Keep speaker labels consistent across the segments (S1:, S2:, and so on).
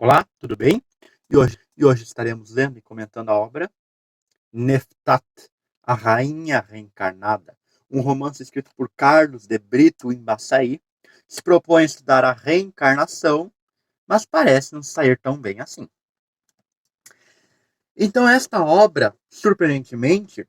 S1: Olá, tudo bem? E hoje estaremos lendo e comentando a obra Neftat, a Rainha Reencarnada, um romance escrito por Carlos de Brito Embaçaí, que se propõe a estudar a reencarnação, mas parece não sair tão bem assim. Então esta obra, surpreendentemente,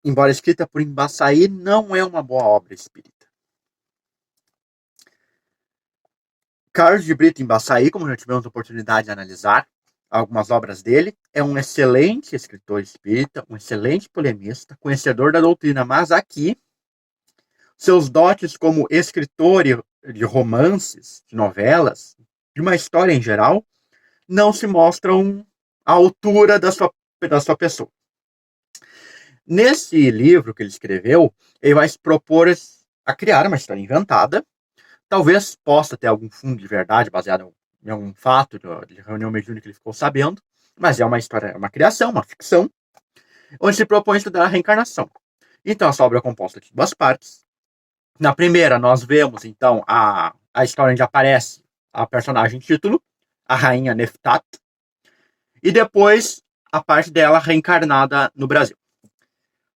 S1: embora escrita por Embaçaí, não é uma boa obra espírita. Carlos de Brito Embaçaí, como já tivemos a oportunidade de analisar algumas obras dele, é um excelente escritor espírita, um excelente polemista, conhecedor da doutrina, mas aqui seus dotes como escritor de romances, de novelas, de uma história em geral, não se mostram à altura da sua pessoa. Nesse livro que ele escreveu, ele vai se propor a criar uma história inventada, talvez possa ter algum fundo de verdade baseado em algum fato de reunião mediúnica que ele ficou sabendo, mas é uma história, uma criação, uma ficção, onde se propõe estudar a reencarnação. Então, essa obra é composta de duas partes. Na primeira, nós vemos, então, a história onde aparece a personagem título, a rainha Neftat, e depois a parte dela reencarnada no Brasil.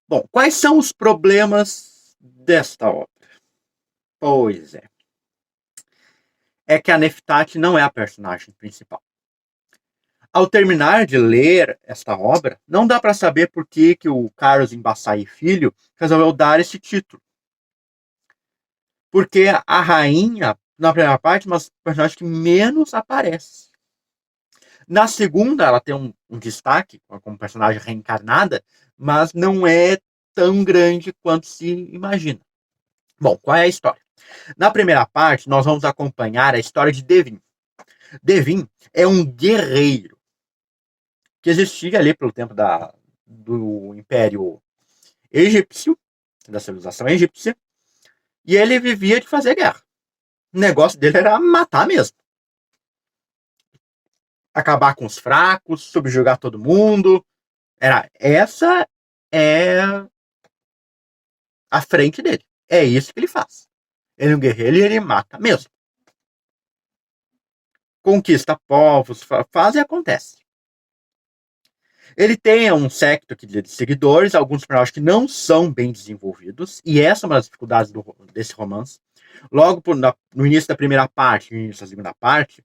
S1: Bom, quais são os problemas desta obra? Pois é que a Neftat não é a personagem principal. Ao terminar de ler esta obra, não dá para saber por que o Carlos Embaçaí Filho resolveu dar esse título. Porque a rainha, na primeira parte, é uma personagem que menos aparece. Na segunda, ela tem um destaque como personagem reencarnada, mas não é tão grande quanto se imagina. Bom, qual é a história? Na primeira parte, nós vamos acompanhar a história de Devin. Devin é um guerreiro que existia ali pelo tempo do Império Egípcio, da civilização egípcia, e ele vivia de fazer guerra. O negócio dele era matar mesmo. Acabar com os fracos, subjugar todo mundo. Essa é a frente dele. É isso que ele faz. Ele é um guerreiro e ele mata mesmo. Conquista povos, faz e acontece. Ele tem um séquito de seguidores, alguns personagens que não são bem desenvolvidos, e essa é uma das dificuldades desse romance. Logo no início da primeira parte, no início da segunda parte,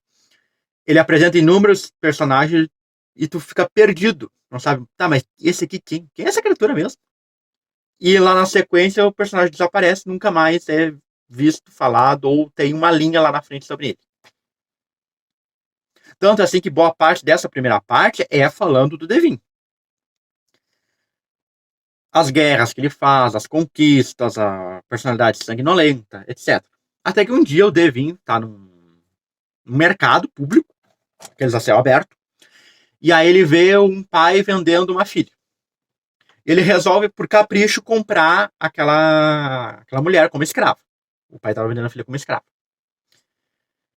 S1: ele apresenta inúmeros personagens e tu fica perdido. Não sabe, tá, mas esse aqui quem? Quem é essa criatura mesmo? E lá na sequência o personagem desaparece, nunca mais é visto, falado, ou tem uma linha lá na frente sobre ele. Tanto assim que boa parte dessa primeira parte é falando do Devin. As guerras que ele faz, as conquistas, a personalidade sanguinolenta, etc. Até que um dia o Devin está num mercado público, aqueles a céu aberto, e aí ele vê um pai vendendo uma filha. Ele resolve, por capricho, comprar aquela mulher como escrava. O pai estava vendendo a filha como escrava.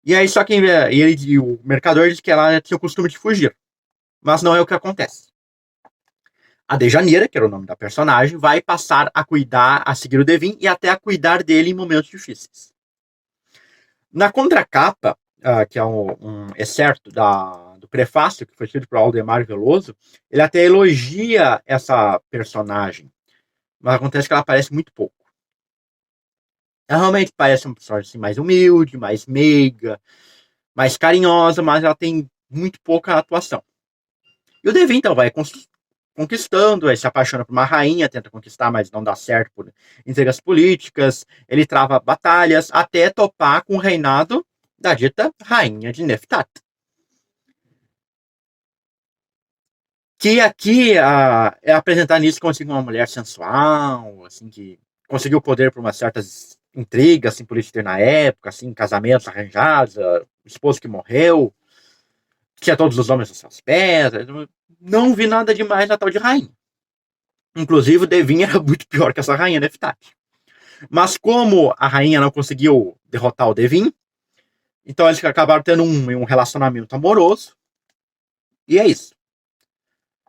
S1: E aí só quem vê, e o mercador diz que ela tinha o costume de fugir. Mas não é o que acontece. A Dejaneira, que era o nome da personagem, vai passar a seguir o Devin e até a cuidar dele em momentos difíceis. Na contracapa, que é um excerto do prefácio, que foi escrito por Aldemar Veloso, ele até elogia essa personagem, mas acontece que ela aparece muito pouco. Ela realmente parece uma pessoa assim, mais humilde, mais meiga, mais carinhosa, mas ela tem muito pouca atuação. E o Devin, então, vai conquistando, ele se apaixona por uma rainha, tenta conquistar, mas não dá certo por intrigas políticas, ele trava batalhas, até topar com o reinado da dita rainha de Neftat. Que aqui é apresentar nisso como assim, uma mulher sensual, assim, que conseguiu poder por umas certas intrigas assim, políticas na época, assim, casamentos arranjados, esposo que morreu, tinha todos os homens aos seus pés. Não vi nada demais na tal de rainha. Inclusive, o Devin era muito pior que essa rainha Neftat. Mas como a rainha não conseguiu derrotar o Devin, então eles acabaram tendo um relacionamento amoroso. E é isso.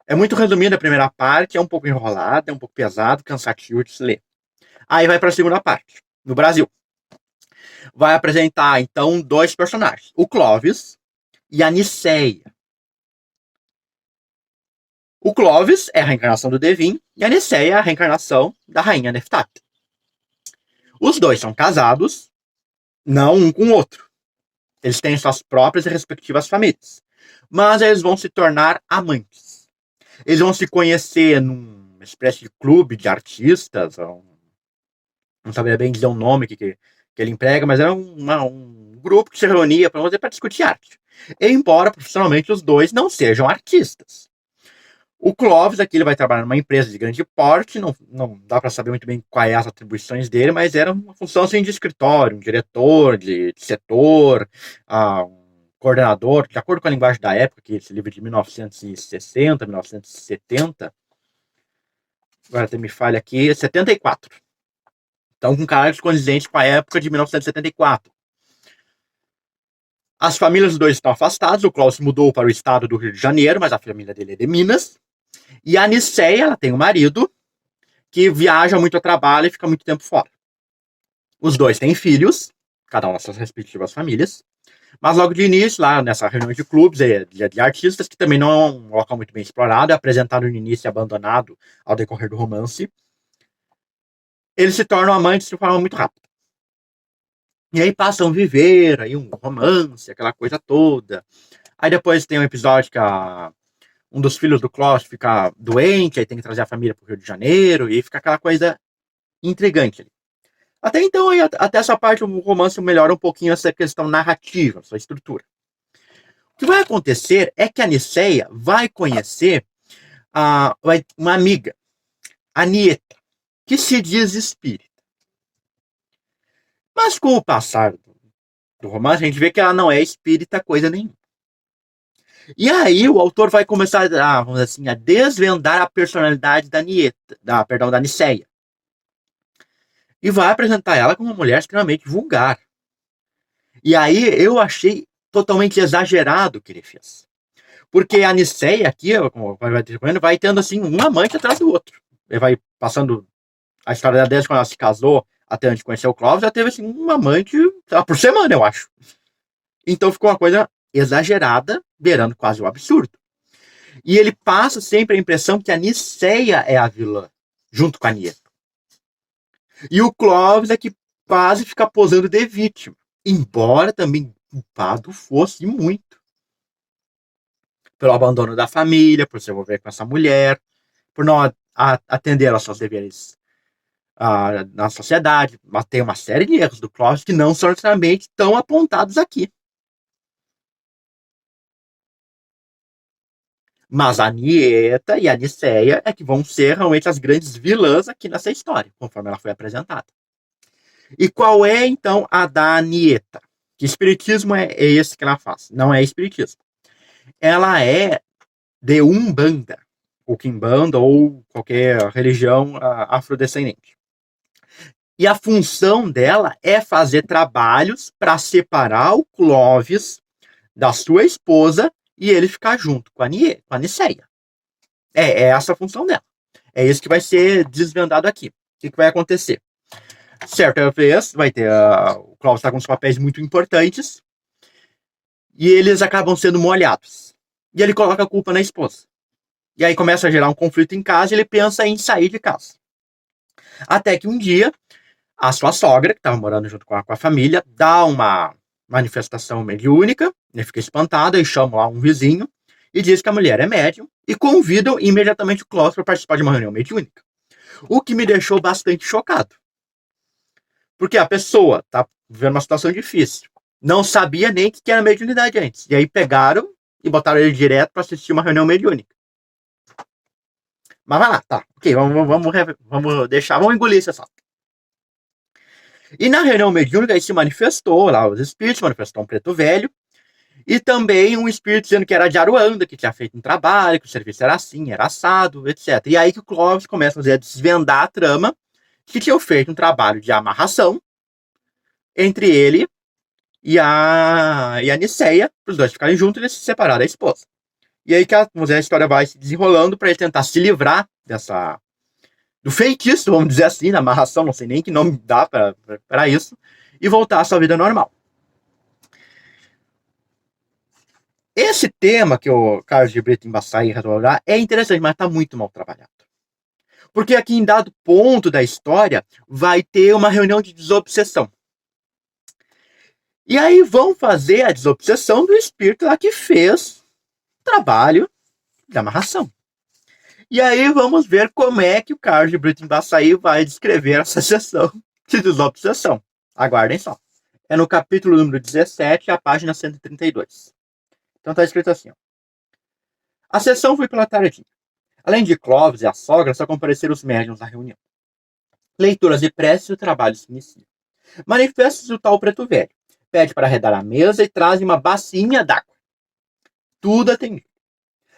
S1: É muito resumido a primeira parte, é um pouco enrolada, é um pouco pesado, cansativo de se ler. Aí vai para a segunda parte, no Brasil. Vai apresentar, então, dois personagens. O Clovis, e a Nicéia. O Clovis é a reencarnação do Devin e a Nicéia é a reencarnação da rainha Nefertari. Os dois são casados, não um com o outro. Eles têm suas próprias e respectivas famílias. Mas eles vão se tornar amantes. Eles vão se conhecer numa espécie de clube de artistas. Não sabia bem dizer o nome que ele emprega, mas era um grupo que se reunia para discutir arte. Embora profissionalmente os dois não sejam artistas. O Clovis aqui ele vai trabalhar numa empresa de grande porte, não dá para saber muito bem quais as atribuições dele, mas era uma função assim, de escritório, um diretor de setor, um coordenador, de acordo com a linguagem da época, que esse livro é de 1960, 1970, agora até me falha aqui, 74. Então, com cargos condizentes com a época de 1974. As famílias dos dois estão afastadas, o Clovis mudou para o estado do Rio de Janeiro, mas a família dele é de Minas. E a Nicéia, ela tem um marido que viaja muito a trabalho e fica muito tempo fora. Os dois têm filhos, cada um nas suas respectivas famílias, mas logo de início, lá nessa reunião de clubes de artistas, que também não é um local muito bem explorado, é apresentado no início e abandonado ao decorrer do romance, eles se tornam amantes de forma muito rápida. E aí passam a viver aí um romance, aquela coisa toda. Aí depois tem um episódio que um dos filhos do Clovis fica doente, aí tem que trazer a família para o Rio de Janeiro, e fica aquela coisa intrigante ali. Até então, até essa parte, o romance melhora um pouquinho essa questão narrativa, sua estrutura. O que vai acontecer é que a Nicéia vai conhecer uma amiga, a Nieta, que se diz espírita. Mas com o passar do romance, a gente vê que ela não é espírita coisa nenhuma. E aí o autor vai começar vamos dizer assim, a desvendar a personalidade da Nicéia. E vai apresentar ela como uma mulher extremamente vulgar. E aí eu achei totalmente exagerado o que ele fez. Porque a Nicéia aqui, como vai tendo assim um amante atrás do outro. Ele vai passando a história dela desde quando ela se casou até antes de conhecer o Clovis, ela teve assim um amante por semana, eu acho. Então ficou uma coisa exagerada, beirando quase o absurdo. E ele passa sempre a impressão que a Nicéia é a vilã, junto com a Nieta. E o Clovis é que quase fica posando de vítima, embora também culpado fosse muito. Pelo abandono da família, por se envolver com essa mulher, por não atender aos seus deveres na sociedade. Mas tem uma série de erros do Clovis que não são necessariamente tão apontados aqui. Mas a Nieta e a Nicéia é que vão ser realmente as grandes vilãs aqui nessa história, conforme ela foi apresentada. E qual é, então, a da Nieta? Que espiritismo é esse que ela faz? Não é espiritismo. Ela é de Umbanda, ou Quimbanda, ou qualquer religião afrodescendente. E a função dela é fazer trabalhos para separar o Clovis da sua esposa e ele ficar junto com a Nicéia. É essa a função dela. É isso que vai ser desvendado aqui. O que vai acontecer? Certa vez, vai ter o Clovis está com uns papéis muito importantes e eles acabam sendo molhados. E ele coloca a culpa na esposa. E aí começa a gerar um conflito em casa e ele pensa em sair de casa. Até que um dia, a sua sogra, que estava morando junto com a família, dá uma manifestação mediúnica, ele fica espantado e chama lá um vizinho e diz que a mulher é médium e convidam imediatamente o Clovis para participar de uma reunião mediúnica. O que me deixou bastante chocado. Porque a pessoa tá vivendo uma situação difícil, não sabia nem o que era mediunidade antes. E aí pegaram e botaram ele direto para assistir uma reunião mediúnica. Mas vai lá, tá. Ok, vamos deixar, vamos engolir esse assunto. E na reunião mediúnica aí se manifestou lá os espíritos, manifestou um preto velho, e também um espírito dizendo que era de Aruanda, que tinha feito um trabalho, que o serviço era assim, era assado, etc. E aí que o Clovis começa a desvendar a trama, que tinha feito um trabalho de amarração entre ele e a Nicéia, para os dois ficarem juntos e eles se separaram da esposa. E aí que a história vai se desenrolando para ele tentar se livrar do feitiço, vamos dizer assim, da amarração, não sei nem que nome dá para isso, e voltar à sua vida normal. Esse tema que o Carlos de Brito Embaçaí resolveu dar é interessante, mas está muito mal trabalhado. Porque aqui em dado ponto da história vai ter uma reunião de desobsessão. E aí vão fazer a desobsessão do espírito lá que fez o trabalho de amarração. E aí vamos ver como é que o Carlos de Brito Embaçaí vai descrever essa sessão de desobsessão. Aguardem só. É no capítulo número 17, a página 132. Então tá escrito assim, ó. A sessão foi pela tardinha. Além de Clóvis e a sogra, só compareceram os médiuns na reunião. Leituras de preces e o trabalho se inicia. Manifesta-se o tal preto velho. Pede para arredar a mesa e traz uma bacinha d'água. Tudo atendido.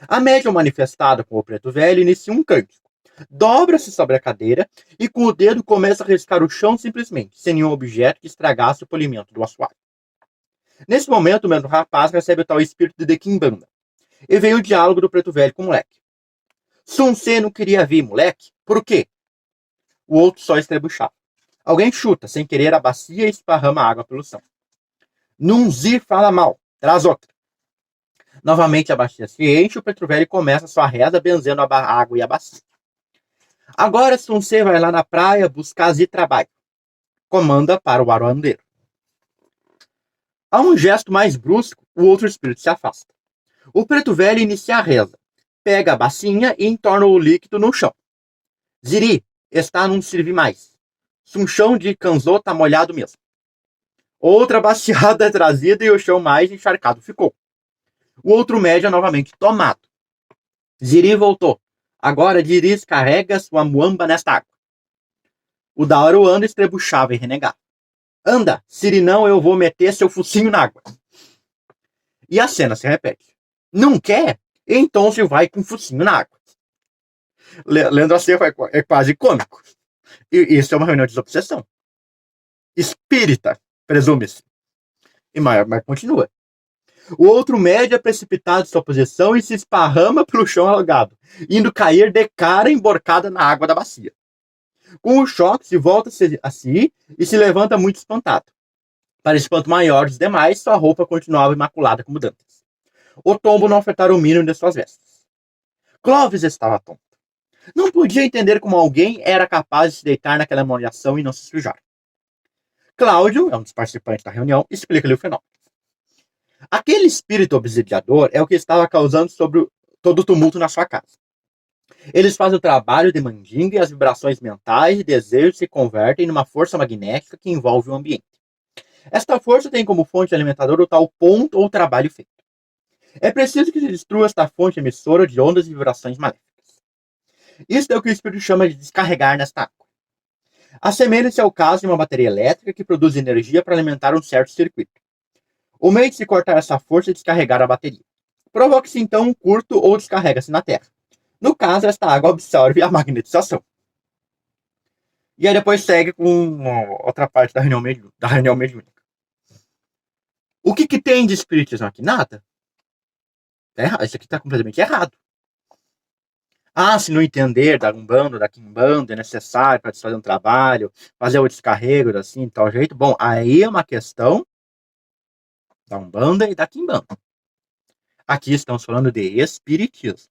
S1: A médium manifestada com o preto velho inicia um cântico. Dobra-se sobre a cadeira e com o dedo começa a riscar o chão simplesmente, sem nenhum objeto que estragasse o polimento do assoalho. Nesse momento, o mesmo rapaz recebe o tal espírito de Quimbanda. E vem o diálogo do preto velho com o moleque. Suncê não queria vir, moleque. Por quê? O outro só estrebuchava. Alguém chuta, sem querer, a bacia e esparrama água pelo chão. Nunzi fala mal. Traz outra. Novamente a bacia se enche, o preto velho começa sua reza benzendo a água e a bacia. Agora Suncê vai lá na praia buscar trabalho. Comanda para o aruandeiro. A um gesto mais brusco, o outro espírito se afasta. O preto velho inicia a reza. Pega a bacinha e entorna o líquido no chão. Ziri, está não serve mais. Um chão de canzô tá molhado mesmo. Outra baciada é trazida e o chão mais encharcado ficou. O outro média novamente tomado. Ziri voltou. Agora Ziri carrega sua muamba nesta água. O da Aruanda estrebuchava e renegava. Anda, se não eu vou meter seu focinho na água. E a cena se repete. Não quer? Então se vai com o focinho na água. Lendo assim é quase cômico. E isso é uma reunião de desobsessão. Espírita, presume-se. Mas continua. O outro mede a precipitado sua posição e se esparrama pelo chão alagado, indo cair de cara emborcada na água da bacia. Com o choque, se volta a si e se levanta muito espantado. Para espanto maior dos demais, sua roupa continuava imaculada como dantes. O tombo não afetara o mínimo de suas vestes. Clóvis estava tonto. Não podia entender como alguém era capaz de se deitar naquela molhação e não se sujar. Cláudio, é um dos participantes da reunião, explica-lhe o fenômeno. Aquele espírito obsidiador é o que estava causando todo o tumulto na sua casa. Eles fazem o trabalho de mandinga e as vibrações mentais e desejos se convertem numa força magnética que envolve o ambiente. Esta força tem como fonte alimentadora o tal ponto ou trabalho feito. É preciso que se destrua esta fonte emissora de ondas e vibrações maléficas. Isso é o que o espírito chama de descarregar nesta água. Assemelha-se ao caso de uma bateria elétrica que produz energia para alimentar um certo circuito. O meio de se cortar essa força é descarregar a bateria. Provoca-se então um curto ou descarrega-se na Terra. No caso, esta água absorve a magnetização. E aí depois segue com outra parte da reunião mediúnica. O que tem de espiritismo aqui? Nada. Isso aqui está completamente errado. Se não entender da Umbanda, da Quimbanda, é necessário para fazer um trabalho, fazer o descarrego assim, de tal jeito. Bom, aí é uma questão da Umbanda e da Quimbanda. Aqui estamos falando de espiritismo.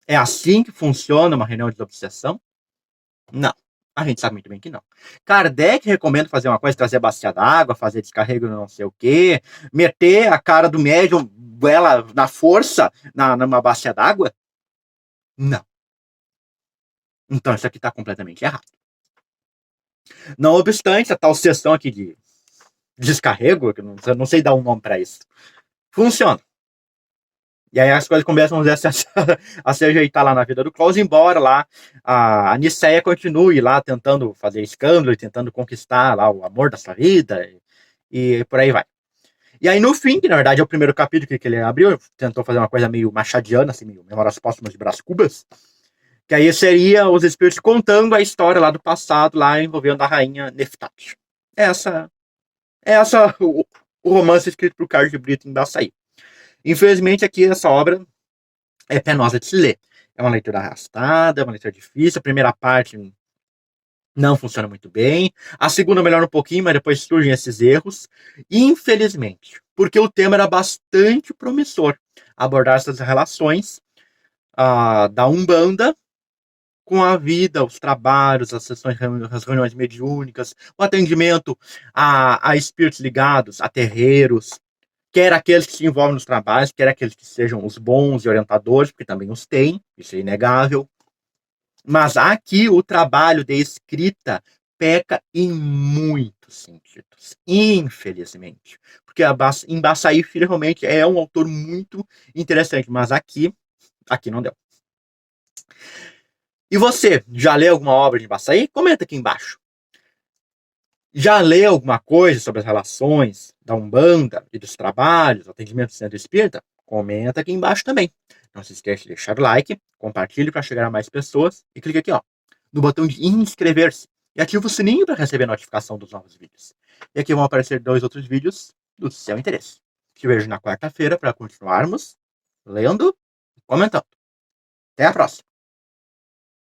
S1: É assim que funciona uma reunião de obsessão? Não. A gente sabe muito bem que não. Kardec recomenda fazer uma coisa, trazer a bacia d'água, fazer descarrego não sei o quê, meter a cara do médium, ela na força, numa bacia d'água? Não. Então isso aqui está completamente errado. Não obstante, a tal sessão aqui de descarrego, que eu não sei dar um nome para isso, funciona. E aí as coisas começam a se ajeitar lá na vida do Klaus, embora lá a Nicéia continue lá tentando fazer escândalo, tentando conquistar lá o amor da sua vida, e por aí vai. E aí no fim, que na verdade é o primeiro capítulo que ele abriu, tentou fazer uma coisa meio machadiana, assim, meio Memórias Póstumas de Brás Cubas, que aí seria os espíritos contando a história lá do passado, lá envolvendo a rainha Nefertiti. Essa o romance escrito por Carlos de Brito Embaçaí. Infelizmente, aqui essa obra é penosa de se ler. É uma leitura arrastada, é uma leitura difícil. A primeira parte não funciona muito bem. A segunda melhora um pouquinho, mas depois surgem esses erros. Infelizmente, porque o tema era bastante promissor. Abordar essas relações da Umbanda com a vida, os trabalhos, as sessões, as reuniões mediúnicas, o atendimento a espíritos ligados, a terreiros, quer aqueles que se envolvem nos trabalhos, quer aqueles que sejam os bons e orientadores, porque também os tem, isso é inegável. Mas aqui o trabalho de escrita peca em muitos sentidos, infelizmente. Porque Embaçaí Filho realmente é um autor muito interessante, mas aqui não deu. E você, já leu alguma obra de Embaçaí? Comenta aqui embaixo. Já leu alguma coisa sobre as relações da Umbanda e dos trabalhos, atendimento do centro espírita? Comenta aqui embaixo também. Não se esqueça de deixar o like, compartilhe para chegar a mais pessoas e clique aqui, ó, no botão de inscrever-se e ative o sininho para receber notificação dos novos vídeos. E aqui vão aparecer 2 outros vídeos do seu interesse. Te vejo na quarta-feira para continuarmos lendo e comentando. Até a próxima!